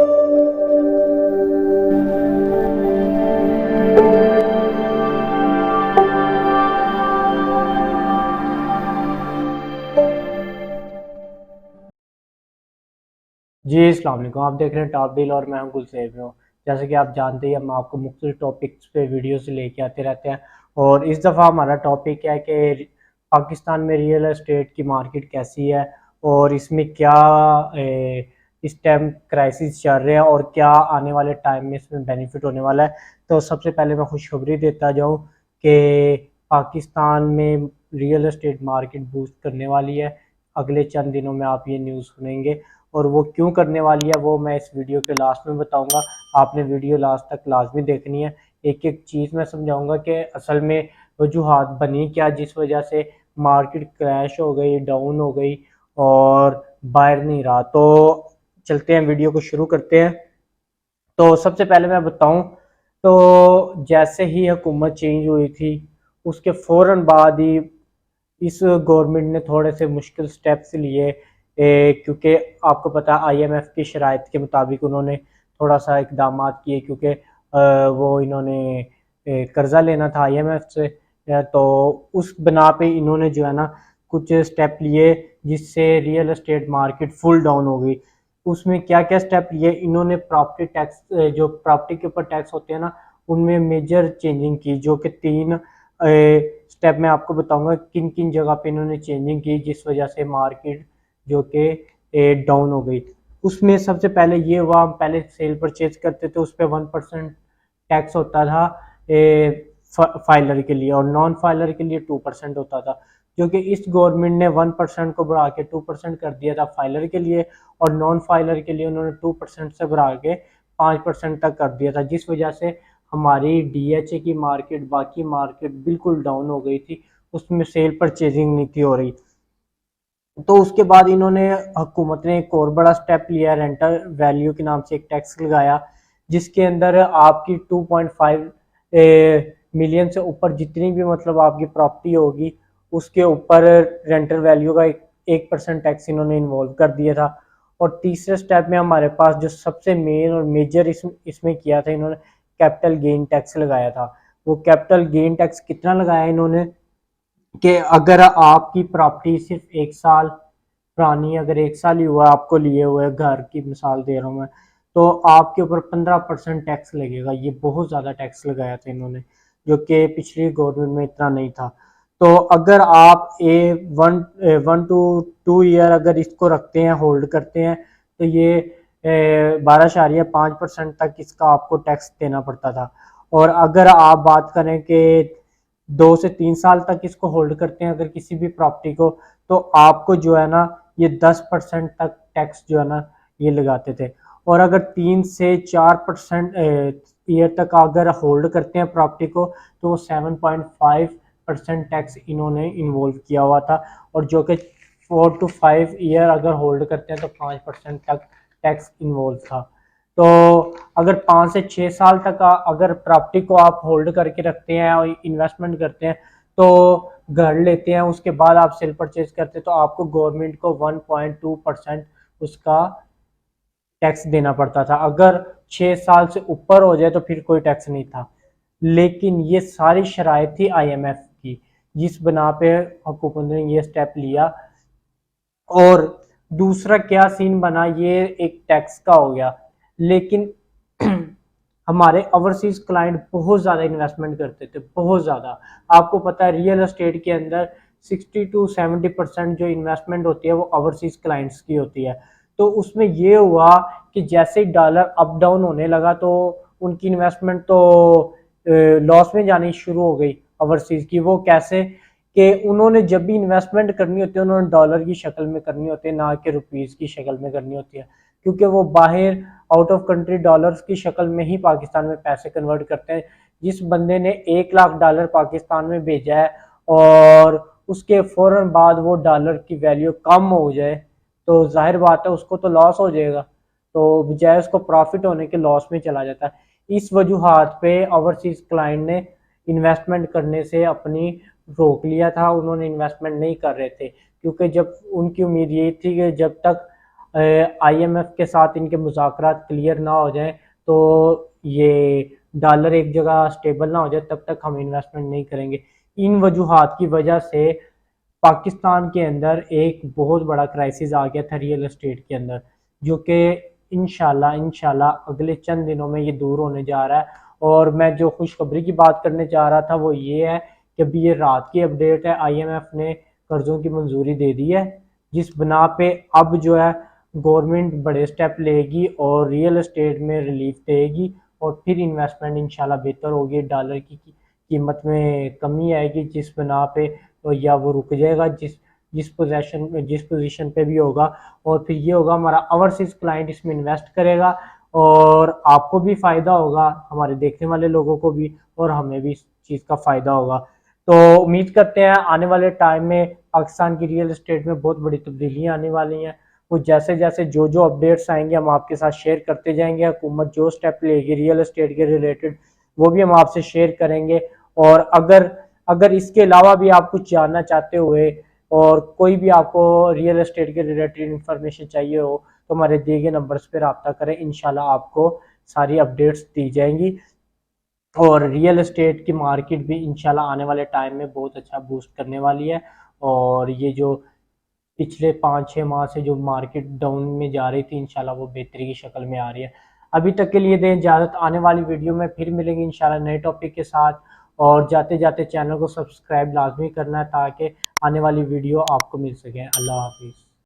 जी, अस्सलाम वालेकुम। आप देख रहे हैं टॉप डील और मैं हूं गुलसेब हूँ। जैसे कि आप जानते ही हम आपको मुख्तलिफ टॉपिक्स पे वीडियोस लेके आते रहते हैं और इस दफ़ा हमारा टॉपिक है कि पाकिस्तान में रियल एस्टेट की मार्केट कैसी है और इसमें क्या इस टाइम क्राइसिस चल रहे हैं और क्या आने वाले टाइम में इसमें बेनिफिट होने वाला है। तो सबसे पहले मैं खुशखबरी देता जाऊँ कि पाकिस्तान में रियल एस्टेट मार्केट बूस्ट करने वाली है। अगले चंद दिनों में आप ये न्यूज़ सुनेंगे और वो क्यों करने वाली है वो मैं इस वीडियो के लास्ट में बताऊंगा। आपने वीडियो लास्ट तक लाजमी देखनी है। एक एक चीज़ मैं समझाऊंगा कि असल में वजूहात बनी क्या जिस वजह से मार्केट क्रैश हो गई, डाउन हो गई और बाहर नहीं रहा। तो चलते हैं, वीडियो को शुरू करते हैं। तो सबसे पहले मैं बताऊं तो जैसे ही हुकूमत चेंज हुई थी उसके फ़ौरन बाद ही इस गवर्नमेंट ने थोड़े से मुश्किल स्टेप्स लिए, क्योंकि आपको पता है आईएमएफ की शराइत के मुताबिक उन्होंने थोड़ा सा इकदाम किए, क्योंकि वो इन्होंने कर्जा लेना था आईएमएफ से। तो उस बना पे इन्होंने जो है ना कुछ स्टेप लिए जिससे real estate market full down हो गई। उसमें क्या क्या स्टेप लिए इन्होंने? प्रॉपर्टी टैक्स, जो प्रॉपर्टी के ऊपर टैक्स होते हैं ना, उनमें मेजर चेंजिंग की, जो कि 3 स्टेप मैं आपको बताऊंगा किन किन जगह पे इन्होंने चेंजिंग की जिस वजह से मार्केट जो कि डाउन हो गई। उसमें सबसे पहले ये हुआ, हम पहले सेल परचेज करते थे उस पर 1% टैक्स होता था फाइलर के लिए और नॉन फाइलर के लिए 2% होता था, जो कि इस गवर्नमेंट ने 1% को बढ़ा के 2% कर दिया था फाइलर के लिए और नॉन फाइलर के लिए उन्होंने 2% से बढ़ा के 5% तक कर दिया था, जिस वजह से हमारी डीएचए की मार्केट, बाकी मार्केट बिल्कुल डाउन हो गई थी। उसमें सेल परचेजिंग नहीं थी हो रही। तो उसके बाद इन्होंने, हुकूमत ने एक और बड़ा स्टेप लिया, रेंटल वैल्यू के नाम से एक टैक्स लगाया जिसके अंदर आपकी 2.5 मिलियन से ऊपर जितनी भी मतलब आपकी प्रॉपर्टी होगी उसके ऊपर रेंटल वैल्यू का 1% टैक्स इन्होंने इन्वॉल्व कर दिया था। और तीसरे स्टेप में हमारे पास जो सबसे मेन और मेजर इसमें किया था, इन्होंने कैपिटल गेन टैक्स लगाया था। वो कैपिटल गेन टैक्स कितना लगाया इन्होंने कि अगर आपकी प्रॉपर्टी सिर्फ 1 साल पुरानी, अगर 1 साल ही हुआ आपको लिए हुए, घर की मिसाल दे रहा हूँ मैं, तो आपके ऊपर 15% टैक्स लगेगा। ये बहुत ज़्यादा टैक्स लगाया था इन्होंने, जो कि पिछली गवर्नमेंट में इतना नहीं था। तो अगर आप 1 to 2 ईयर अगर इसको रखते हैं, होल्ड करते हैं, तो ये 12.5% तक इसका आपको टैक्स देना पड़ता था। और अगर आप बात करें कि 2 से 3 साल तक इसको होल्ड करते हैं अगर किसी भी प्रॉपर्टी को, तो आपको जो है ना ये 10% तक टैक्स जो है ना ये लगाते थे। और अगर 3 से 4% ईयर तक अगर होल्ड करते हैं प्रॉपर्टी को, तो वो 7.5% टैक्स इन्होंने इन्वॉल्व किया हुआ था। और जो कि 4 to 5 ईयर अगर होल्ड करते हैं तो 5% तक टैक्स इन्वॉल्व था। तो अगर 5 से 6 साल तक अगर प्रॉपर्टी को आप होल्ड करके रखते हैं और इन्वेस्टमेंट करते हैं, तो घर लेते हैं, उसके बाद आप सेल परचेज करते हैं, तो आपको गवर्नमेंट को 1.2% उसका टैक्स देना पड़ता था। अगर 6 साल से ऊपर हो जाए तो फिर कोई टैक्स नहीं था। लेकिन ये सारी शराइत थी आईएमएफ की, जिस बना पे हुकूमत ने ये स्टेप लिया। और दूसरा क्या सीन बना, ये एक टैक्स का हो गया, लेकिन हमारे ओवरसीज क्लाइंट बहुत ज़्यादा इन्वेस्टमेंट करते थे, बहुत ज़्यादा। आपको पता है रियल एस्टेट के अंदर 60 to 70% जो इन्वेस्टमेंट होती है वो ओवरसीज क्लाइंट्स की होती है। तो उसमें ये हुआ कि जैसे ही डॉलर अप डाउन होने लगा तो उनकी इन्वेस्टमेंट तो लॉस में जानी शुरू हो गई ओवरसीज की। वो कैसे कि उन्होंने जब भी इन्वेस्टमेंट करनी होती है उन्होंने डॉलर की शक्ल में करनी होती है, ना कि रुपीज़ की शक्ल में करनी होती है, क्योंकि वो बाहर आउट ऑफ कंट्री डॉलर्स की शक्ल में ही पाकिस्तान में पैसे कन्वर्ट करते हैं। जिस बंदे ने $1 लाख पाकिस्तान में भेजा है और उसके फौरन बाद वो डॉलर की वैल्यू कम हो जाए, तो जाहिर बात है उसको तो लॉस हो जाएगा, तो बजाय उसको प्रॉफिट होने के लॉस में चला जाता है। इस वजूहात पे ओवरसीज क्लाइंट ने इन्वेस्टमेंट करने से अपनी रोक लिया था, उन्होंने इन्वेस्टमेंट नहीं कर रहे थे, क्योंकि जब उनकी उम्मीद ये थी कि जब तक IMF के साथ इनके मुज़ाकरात क्लियर ना हो जाए, तो ये डॉलर एक जगह स्टेबल ना हो जाए, तब तक हम इन्वेस्टमेंट नहीं करेंगे। इन वजूहात की वजह से पाकिस्तान के अंदर एक बहुत बड़ा क्राइसिस आ गया था रियल एस्टेट के अंदर, जो कि इंशाल्लाह अगले चंद दिनों में ये दूर होने जा रहा है। और मैं जो खुशखबरी की बात करने जा रहा था वो ये है कि अभी ये रात की अपडेट है, IMF ने कर्जों की मंजूरी दे दी है, जिस बना पे अब जो है गवर्नमेंट बड़े स्टेप लेगी और रियल एस्टेट में रिलीफ देगी, और फिर इन्वेस्टमेंट इंशाल्लाह बेहतर होगी, डॉलर की कीमत में कमी आएगी, जिस बना पे तो या वो रुक जाएगा जिस पोजीशन पे भी होगा। और फिर ये होगा हमारा ओवरसीज क्लाइंट इसमें इन्वेस्ट करेगा, और आपको भी फ़ायदा होगा, हमारे देखने वाले लोगों को भी, और हमें भी इस चीज़ का फ़ायदा होगा। तो उम्मीद करते हैं आने वाले टाइम में पाकिस्तान की रियल एस्टेट में बहुत बड़ी तब्दीलियाँ आने वाली हैं। वो जैसे जैसे जो जो अपडेट्स आएंगे हम आपके साथ शेयर करते जाएंगे। हुकूमत जो स्टेप लेगी रियल एस्टेट के रिलेटेड वो भी हम आपसे शेयर करेंगे। और अगर अगर इसके अलावा भी आप कुछ जानना चाहते हुए और कोई भी आपको रियल एस्टेट के रिलेटेड इंफॉर्मेशन चाहिए हो, तो हमारे दिए गए नंबर्स पर रब्ता करें, इंशाल्लाह आपको सारी अपडेट्स दी जाएंगी। और रियल एस्टेट की मार्केट भी इंशाल्लाह आने वाले टाइम में बहुत अच्छा बूस्ट करने वाली है। और ये जो पिछले 5-6 माह से जो मार्केट डाउन में जा रही थी, इंशाल्लाह वो बेहतरी की शक्ल में आ रही है। अभी तक के लिए दें इजाज़त, आने वाली वीडियो में फिर मिलेंगे इंशाल्लाह नए टॉपिक के साथ। और जाते जाते चैनल को सब्सक्राइब लाजमी करना है ताकि आने वाली वीडियो आपको मिल सके। अल्लाह हाफिज़।